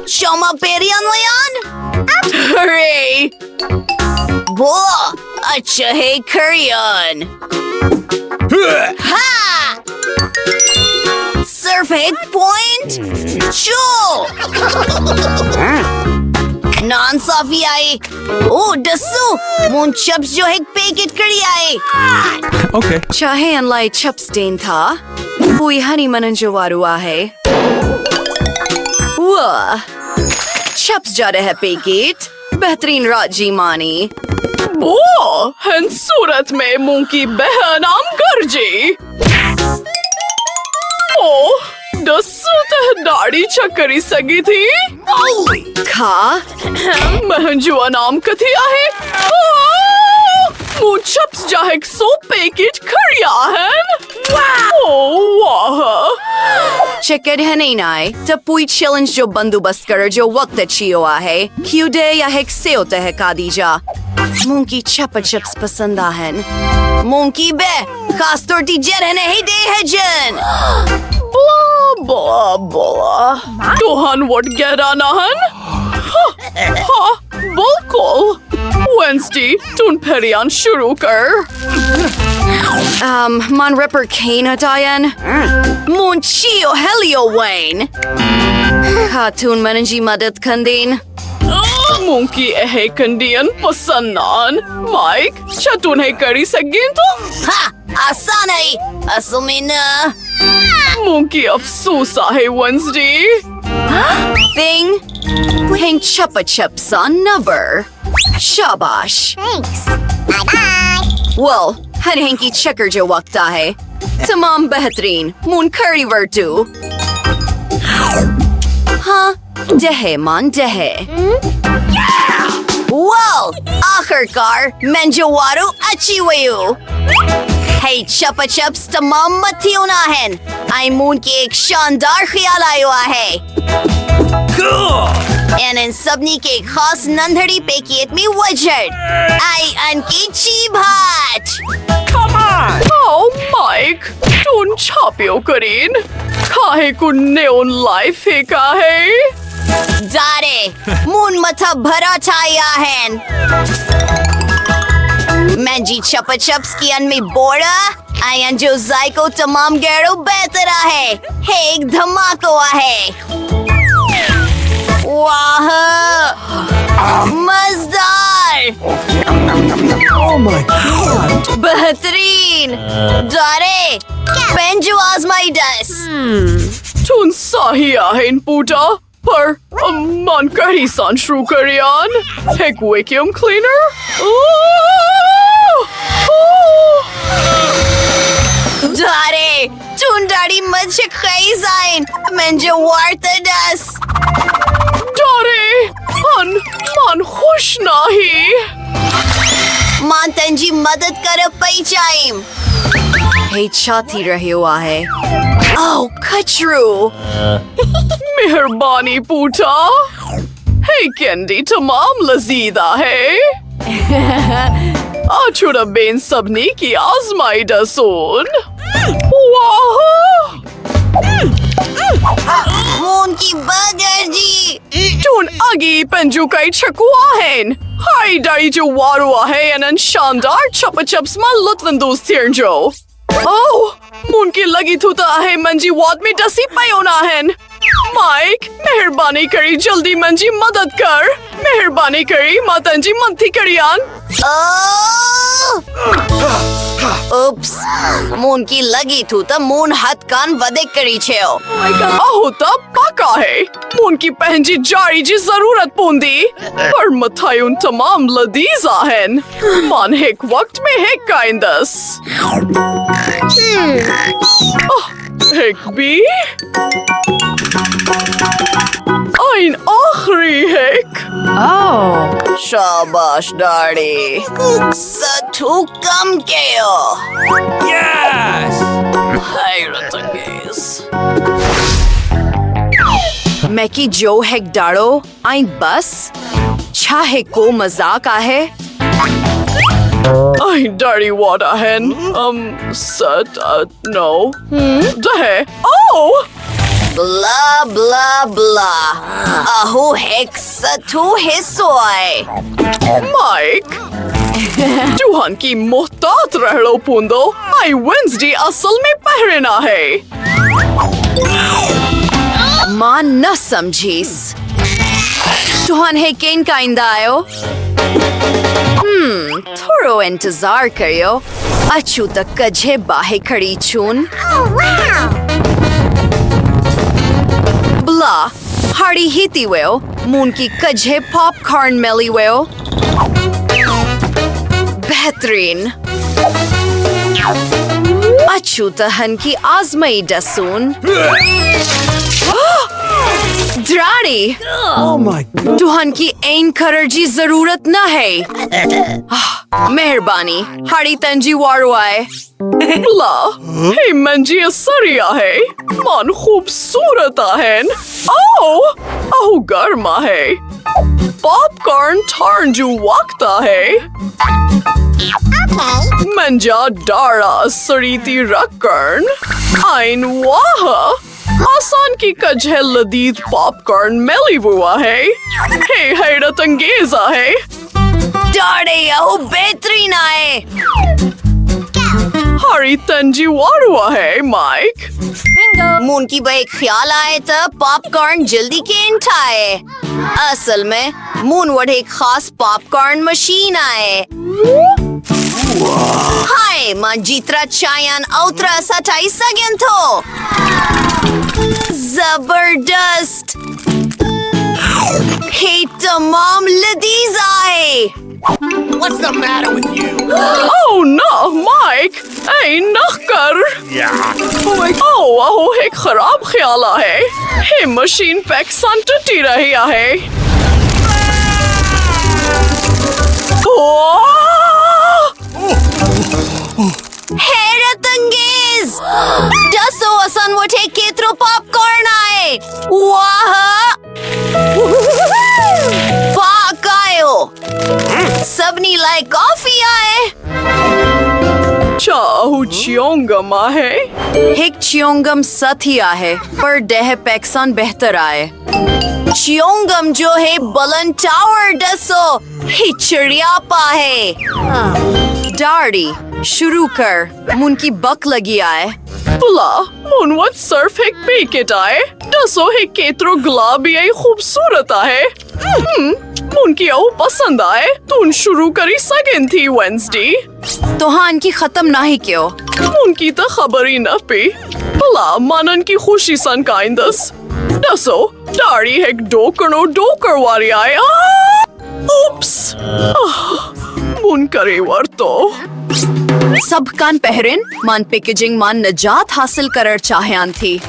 Choma perian mo yan? Hooray! Boah! Acha hey Korean! Ha! Surf egg point? Cho! Non-safi आए. Oh, dasu! Moon chips जो है packet करी आए. Okay. चाहे अनलाई chips then था. Hui honey manan जो वारू आहे. वाह! Chips जा रहे हैं पैकेट. बेहतरीन राजी मानी. वो हन सूरत में मुंह की बहन आम गर्जी ओ दसू तह दाढ़ी चक्करी सगी थी खा महन जो नाम कथी आहे मुंह चप्स जाहे 100 पैकेट खड़िया हन ओ वाह चक्कर है नहीं नाय तब पूरी चैलेंज जो बंदोबस्त कर जो वक्त अच्छी हुआ है क्यों दे या है से होता है कादीजा मूंग की चपा चिप्स पसंद आहन मूंग की बे खास तौर ती जर है नहीं दे है जन blah blah Tuhan what geranahan ha बिल्कुल Wednesday तुम perian शुरू कर man ripper kane hatayan मून चियो हेलियो वैन खातून मनजी मदद कंदीन मुंकी एहे कंडियन पसन्नान माइक चतुन है करी सगें तो हा आसान है असुमिना मुंकी अफसोस आहे Wednesday thing hang chupa chips on number shabash Thanks. Bye-bye. well her hanky checker जो वक्त है तमाम बेहतरीन मून curry वर्तू हाँ दहे मान दहे Well, आखिरकार मैं जो वारू अच्छी वयू Hey चपा चिप्स तमाम मथियों ना हैं आई मून की एक शानदार ख्याल आयो है इन सबनी के एक खास नंधड़ी पैकेट में वजह आई अनकी ची भाट oh माइक तुम छापियो करीन काहे को नेओन लाइफ है का है दारे मून मथा भरा छाया है मैं जी चपा चिप्स की अन में बोड़ा आयन जो जायको तमाम गैरो बेहतरा है एक धमाको है वाह मजेदार Oh my god. बेहतरीन दारे पेंजो आजमाई दस तुम सही आहेन पूटा पर मन करी सान शुरू करियान एक वैक्यूम क्लीनर दारे तुम दाढ़ी मच्छे खाई जाइन मैं जो वार्ता दस डरे मन खुश नहीं मान तंजी मदद कर पई चाइम hey छाती रहे हुआ है oh कचरू मेहरबानी पूटा हे कैंडी तमाम लजीदा है आचुरा बेन सबनी की आजमाई दसून वाह मून की बर्गर जी तुन आगी पंजू कई छकुआ हैं हाई दाई जो वारुआ है अनन शानदार चपा चिप्स मा लुत्फंदोस थिरजो ओह मून की लगी थुता है मंजी वाद में डसी पयोना हैं माइक मेहरबानी करी जल्दी मंजी मदद कर मेहरबानी करी मातंजी मंथी करियान उप्स मून की लगी थू तब मून हाथ कान वदे करी छेओ आहो तब पाका है मून की पहंजी जारी जी जरूरत पोंदी पर मथायुन तमाम लदीजा हैं मान हेक वक्त में हेक काइंदस हेक बी आइन आखरी हेक शाबाश दाढ़ी सठू कम केयो Yes. हैरत अंगेज मैं की जो हेक डाड़ो आई बस छाहे को मजाक आहे I dirty water hen. Set, no. Dahe. Oh! Blah, blah, blah. Aho heksa tu hisoy. Mike! Tuhan की मोहतात रह लो पुंदो आई वेंसडे असल में पहरना है मां न समझीस तुहान है केन का इंदा आयो थोड़ो इंतजार करियो अचू तक कजे बाहे खड़ी छून Oh, wow! ब्ला हाड़ी हिती वेओ मून की कजे पॉपकॉर्न मेली वेओ बेहतरीन अचू तहन की आजमई डसून ड्राड़ी Oh my god. तुहन की ऐन खरर जी जरूरत न है मेहरबानी हाड़ी तंजी वारो आए ला हे मंजी सरिया है मान खूबसूरत है ओह गर्मा है पॉपकॉर्न टर्न जो वक्त है Okay. मंजा डारा सरीती रकर्न आइन वाह आसान की कजह लदीद पॉपकॉर्न मेली हुआ है हे हैरत अंगेजा है डाड़े अहो बेहतरीन आए. हरी तंजी वारुआ है माइक मून की बे ख्याल आए तो पॉपकॉर्न जल्दी केन ठाए. असल में मून वड़े एक खास पॉपकॉर्न मशीन आए. हाय मां जीत्रा चायन औतरा सटाई सगन थो. जबरदस्त. हे तमाम लदीज आए. What's the matter with you? ओह ना माइक ऐ न कर ओह एक खराब ख्याल है हे मशीन पैक संटटी रही है हैरत अंगेज. डसो असन वठे केतरो पॉपकॉर्न आए. वाह पाक आयो. सबनी लाए कॉफी आए. चाहू चियोंगमा है हिक चियोंगम सथिया है पर डेह पैक्सन बेहतर आए चियोंगम जो है बलन टावर डसो हिचड़िया पा है. डाड़ी शुरू कर मुन की बक लगी आए बुला मुनवत सर्फ एक पैकेट आए डसो है केत्रो गुलाबी है खूबसूरत है मुन की आओ पसंद आए तून शुरू करी सकें थी वेंसडे तो हाँ इनकी खत्म ना ही क्यों उनकी तो खबर ही न पे भला मानन की खुशी सन काइंदस डसो दाढ़ी है डोकर वारी आए उप्स मुन करे वर तो सब कान पहरिन मान पैकेजिंग मान नजात हासिल करर चाहयान थी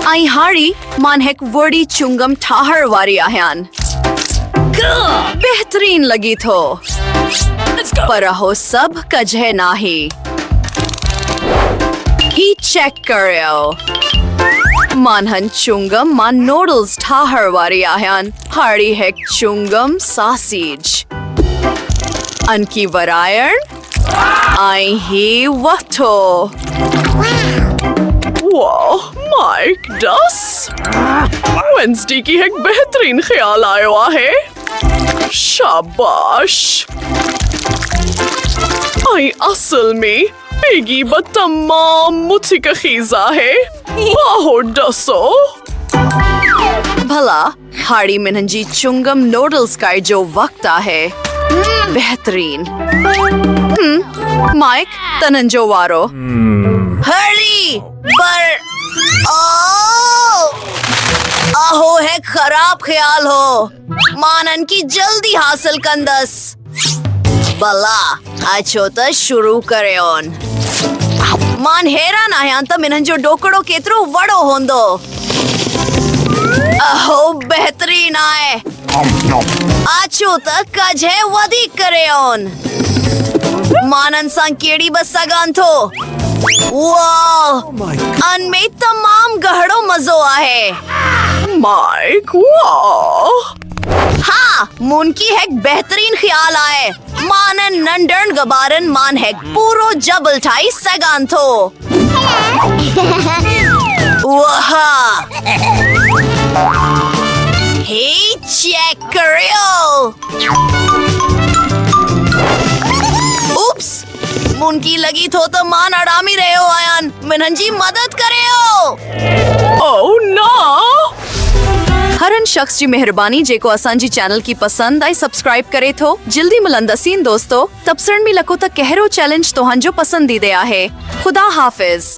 आई हाड़ी मान हेक वर्डी चुंगम ठाहर वारी आह्यान बेहतरीन लगी थो पर हो सब कजह नाही ही चेक करो मानहन चुंगम मान नूडल्स ठाहर वारी आह्यान हाड़ी हेक चुंगम सासीज अनकी वरायर आई ही वथो वाह माइक डस वेंसडे की एक बेहतरीन ख्याल आया है शाबाश आई असल में पेगी तमाम मुझे का खीजा है वाह डसो भला हाड़ी मिनंजी चुंगम नूडल्स का जो वक्त है बेहतरीन माइक तनंजो वारो हरी पर अहो है खराब ख्याल हो मानन की जल्दी हासिल कंदस बला अच्छो तो शुरू करे ऑन मान हेरा ना तो मिनन जो डोकड़ो केतरो वड़ो होंदो अहो बेहतरीन आए अच्छो तो कजे वधी करे ऑन मानन संकेड़ी बस सगान थो वाह अनमें तमाम गहड़ो मजो आहे माइक वाह हाँ मुन की है बेहतरीन ख्याल आए मानन नंडन गबारन मान है पूरो जबल ठाई सगान थो वाह हे चेक करियो उप्स मुनकी लगी तो मान अड़ामी रहे हो आयान मिनन जी मदद करियो ओह नो हरन शख्स जी मेहरबानी जेको असांजी चैनल की पसंद आई सब्सक्राइब करे थो जल्दी मिलंदसीन दोस्तों तबसरण में लको त कहिड़ो चैलेंज तव्हांजो पसंदीदे आहे खुदा हाफ़िज़।